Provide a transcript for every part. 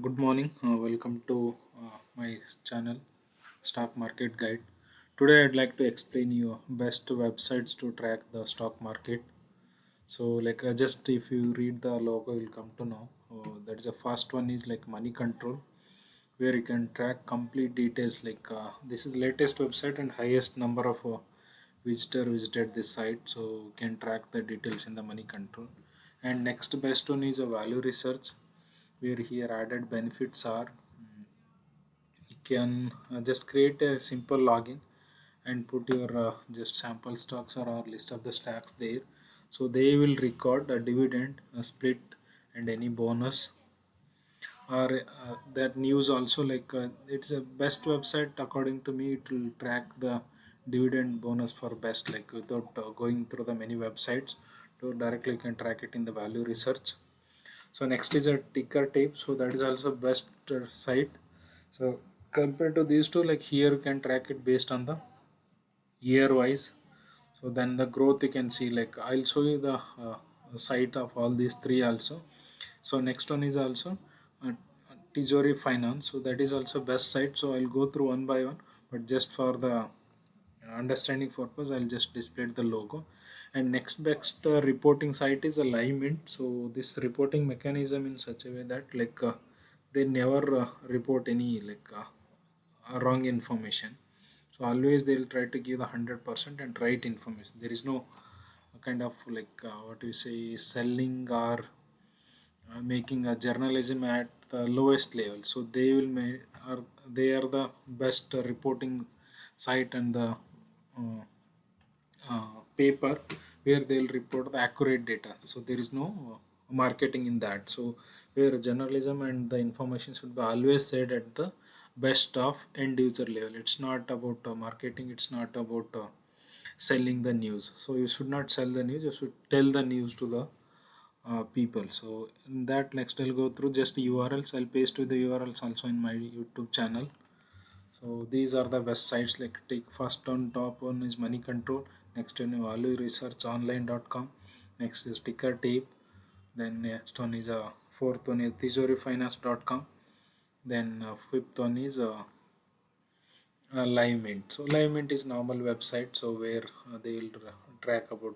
Good morning. Welcome to my channel, Stock Market Guide. Today, I'd like to explain you best websites to track the stock market. So, just if you read the logo, you'll come to know. That's the first one is like Money Control, where you can track complete details. This is the latest website and highest number of visitor visited this site, so you can track the details in the Money Control. And next best one is a Value Research, where here added benefits are you can just create a simple login and put your just sample stocks or list of the stocks there, so they will record a dividend, a split, and any bonus or that news also. It's a best website according to me. It will track the dividend bonus for best, like without going through the many websites. To directly you can track it in the Value Research. So next is a ticker tape, so that is also best site. So compared to these two, like here you can track it based on the year wise. So then the growth you can see, like I'll show you the site of all these three also. So next one is also uh, Tijori Finance, so that is also best site. So I'll go through one by one, but just for the understanding purpose, I'll just display the logo. And next best reporting site is a Live Mint. So this reporting mechanism in such a way that they never report any wrong information. So always they'll try to give the 100% and right information. There is no kind of what we say selling or making a journalism at the lowest level. So they are the best reporting site and the paper where they'll report the accurate data. So there is no marketing in that. So where journalism and the information should be always said at the best of end user level. It's not about marketing. It's not about selling the news. So you should not sell the news. You should tell the news to the people. So in that, next I'll go through just URLs. I'll paste with the URLs also in my YouTube channel. So these are the best sites. Like take first on top one is Money Control. Next one is valueresearchonline.com. Next is Ticker Tape. Then next one is fourth one is tijorifinance.com. Then fifth one is Live Mint. So Live Mint is normal website. So where they will track about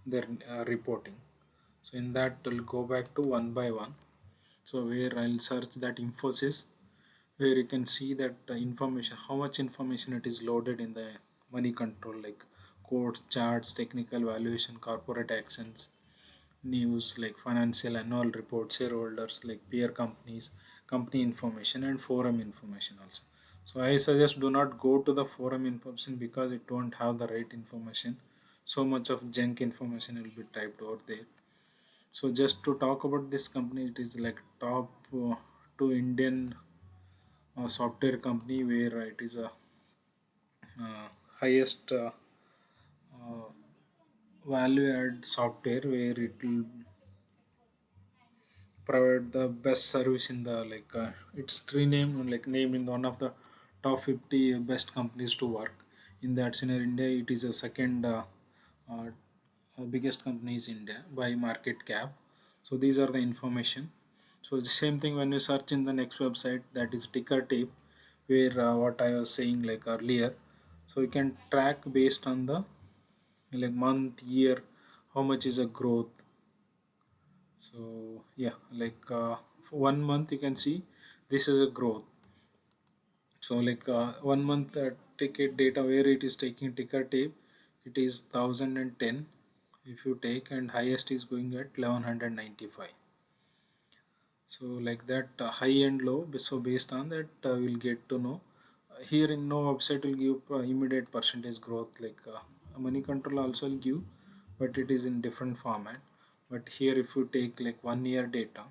their reporting. So in that we'll go back to one by one. So where I'll search that Infosys, where you can see that information, how much information it is loaded in the Money Control, like quotes, charts, technical valuation, corporate actions, news like financial annual reports, shareholders like peer companies, company information, and forum information also. So I suggest do not go to the forum information because it won't have the right information. So much of junk information will be typed over there. So just to talk about this company, it is like top two Indian software company, where it is a highest uh, value add software, where it will provide the best service in the it's renamed, like named in one of the top 50 best companies to work in. That's in India. It is a second uh, biggest company is India by market cap. So these are the information. So the same thing when you search in the next website, that is Ticker Tape, where what I was saying like earlier. So you can track based on the like month, year, how much is a growth. So yeah, for 1 month you can see this is a growth. So 1 month ticket data, where it is taking Ticker Tape, it is 1010 if you take, and highest is going at 1195. So like that, high and low. So based on that, we'll get to know. Here in no website will give immediate percentage growth. Money Control also will give, but it is in different format. But here if you take like 1 year data,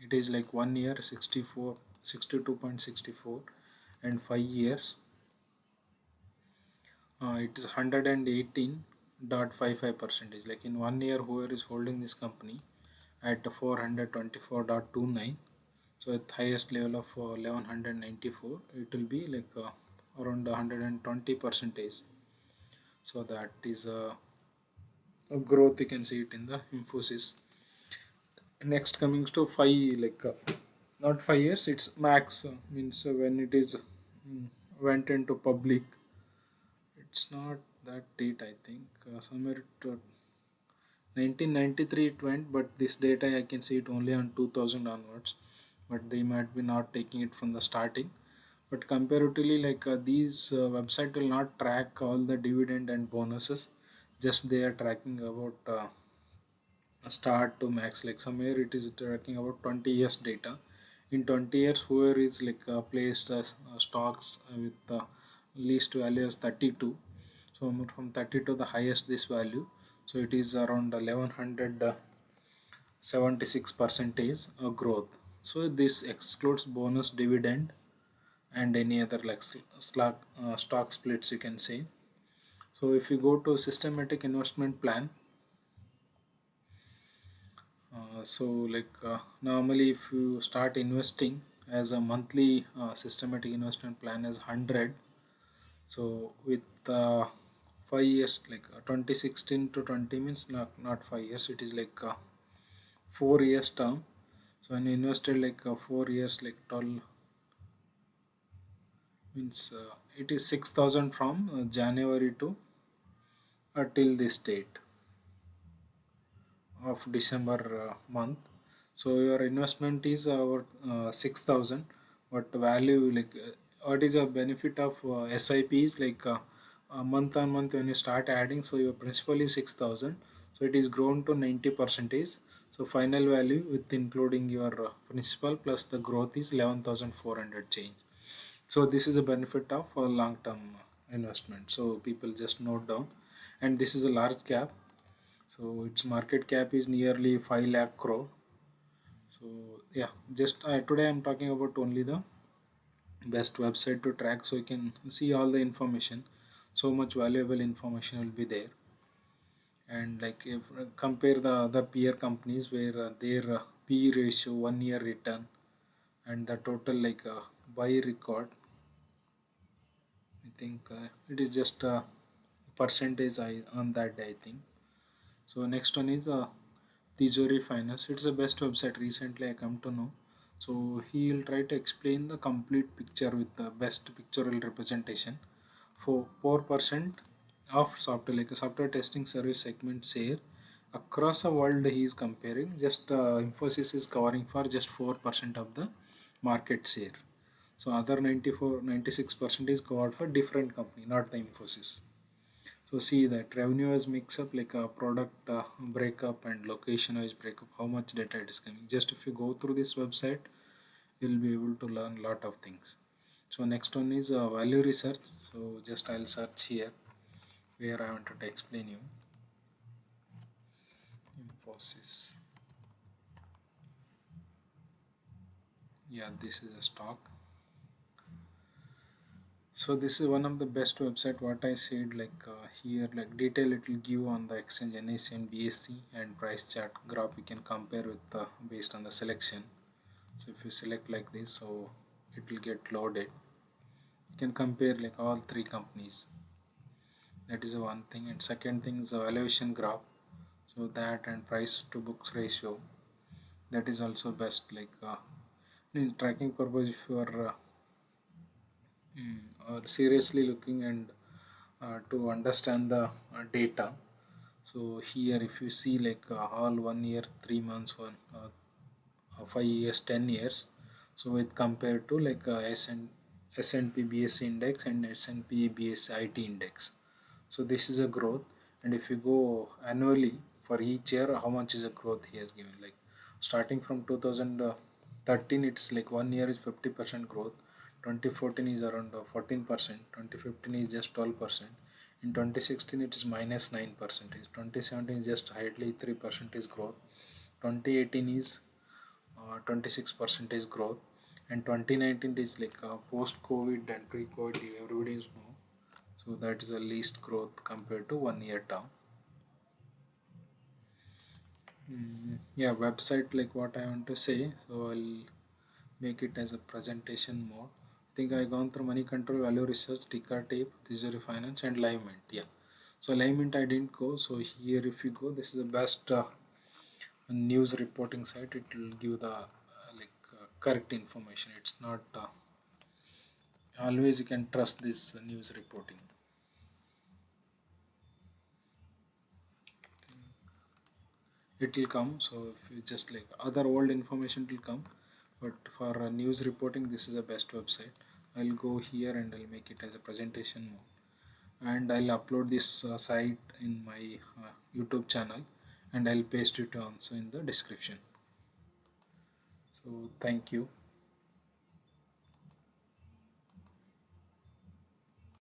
it is like 1 year 62.64, and 5 years it is 118.55 percentage. Like in 1 year, whoever is holding this company at 424.29, so at highest level of 1194, it will be around 120 percentage. So that is a growth. You can see it in the Infosys. Next coming to five not 5 years, it's max, means when it is mm, went into public. It's not that date, I think. Somewhere 1993 it went, but this data I can see it only on 2000 onwards. But they might be not taking it from the starting. But comparatively, like these website will not track all the dividend and bonuses. Just they are tracking about start to max. Like somewhere it is tracking about 20 years data. In 20 years, whoever is like placed as stocks with least value as 32. So from 32 the highest this value, so it is around 1176 percentage growth. So this excludes bonus, dividend, and any other like stock splits, you can say. So if you go to systematic investment plan, so like normally if you start investing as a monthly systematic investment plan is 100. So with 5 years, like 2016 to 20 means not 5 years, it is like 4 years term. So when you invested like 4 years, like 12 means it is 6,000 from January to till this date of December month. So your investment is about 6,000. What value, like what is a benefit of SIPs, like month on month when you start adding, so your principal is 6,000. So it is grown to 90 percentage. So final value with including your principal plus the growth is 11,400 change. So this is a benefit of a long term investment. So people just note down, and this is a large cap, so its market cap is nearly 5 lakh crore. So yeah, just today I'm talking about only the best website to track, so you can see all the information. So much valuable information will be there. And like if compare the other peer companies where their P ratio, 1 year return, and the total like buy record, I think it is just a percentage on that day, I think. So next one is Tijori Finance. It's the best website recently I come to know. So he will try to explain the complete picture with the best pictorial representation. For 4% of software, like a software testing service segment share across the world, he is comparing. Just Infosys is covering for just 4% of the market share. So other 96% is covered for different company, not the Infosys. So see that revenue is mix up like a product breakup and location wise breakup, how much data it is coming. Just if you go through this website, you'll be able to learn a lot of things. So next one is value research. So just I'll search here where I wanted to explain you. Infosys. Yeah, this is a stock. So this is one of the best website. What I said, like here, like detail it will give on the exchange NSE and BSC and price chart graph. You can compare with based on the selection. So if you select like this, so it will get loaded. You can compare like all three companies. That is one thing. And second thing is the valuation graph. So that and price to books ratio. That is also best. Like in tracking purpose, if you are seriously looking and to understand the data. So here if you see like all 1 year, 3 months, 5 years, 10 years, so it compared to like S&P BSC index and S&P BSC IT index. So this is a growth, and if you go annually for each year, how much is a growth he has given, like starting from 2013, it's like 1 year is 50% growth, 2014 is around 14%, 2015 is just 12%, in 2016 it is minus 9%, 2017 is just hardly 3% is growth, 2018 is 26% is growth, and 2019 is like post COVID and pre COVID, everybody is know. So that is the least growth compared to 1 year term. Yeah, website like what I want to say. So I'll make it as a presentation mode. I think I gone through money control, value research, ticker tape, Treasury finance, and live mint. Yeah. So live mint I didn't go. So here if you go, this is the best news reporting site. It will give the like correct information. It's not always you can trust this news reporting. It will come. So if you just like other old information will come, but for news reporting this is the best website. I'll go here and I'll make it as a presentation mode, and I'll upload this site in my YouTube channel, and I'll paste it also in the description. So thank you.